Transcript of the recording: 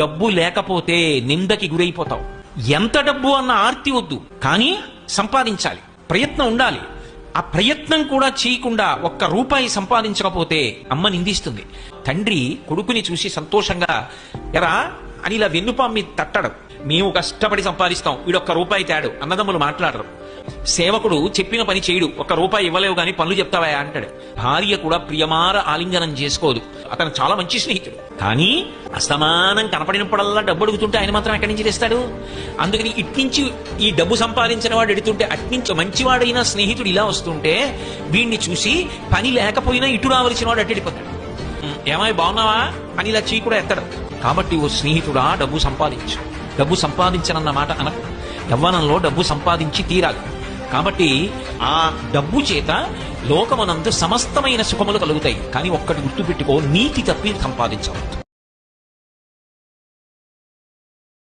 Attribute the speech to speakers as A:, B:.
A: డబ్బు లేకపోతే నిందకి గురైపోతావు. ఎంత డబ్బు అన్న ఆర్తి వద్దు, కానీ సంపాదించాలి, ప్రయత్నం ఉండాలి. ఆ ప్రయత్నం కూడా చేయకుండా ఒక్క రూపాయి సంపాదించకపోతే అమ్మ నిందిస్తుంది. తండ్రి కొడుకుని చూసి సంతోషంగా ఎరా అని ఇలా వెన్నుపాం మీద తట్టడం. మేము కష్టపడి సంపాదిస్తాం, వీడొక్క రూపాయి తేడు. అన్నదమ్ములు మాట్లాడరు. సేవకుడు చెప్పిన పని చేయడు, ఒక్క రూపాయి ఇవ్వలేవు గాని పనులు చెప్తావా అంటాడు. భార్య కూడా ప్రియమార ఆలింగనం చేసుకోదు. అతను చాలా మంచి స్నేహితుడు, కానీ అసమానం కనపడినప్పుడల్లా డబ్బు అడుగుతుంటే ఆయన మాత్రం ఎక్కడి నుంచి తెస్తాడు? అందుకని ఇట్నుంచి ఈ డబ్బు సంపాదించిన వాడు ఎడుతుంటే అట్నుంచి మంచివాడైన స్నేహితుడు ఇలా వస్తుంటే వీడిని చూసి పని లేకపోయినా ఇటు రావలసిన వాడు అట్టెడిపోతాడు. ఏమై బాగున్నావా అని ఇలా చీ కూడా ఎత్తడు. కాబట్టి ఓ స్నేహితుడా, డబ్బు సంపాదించు. డబ్బు సంపాదించనన్న మాట అనకు. యవ్వనంలో డబ్బు సంపాదించి తీరాలి. కాబట్టి ఆ డబ్బు చేత లోకమనందు సమస్తమైన సుఖములు కలుగుతాయి. కానీ ఒక్కటి గుర్తుపెట్టుకో, నీతి తప్పి సంపాదించవద్దు.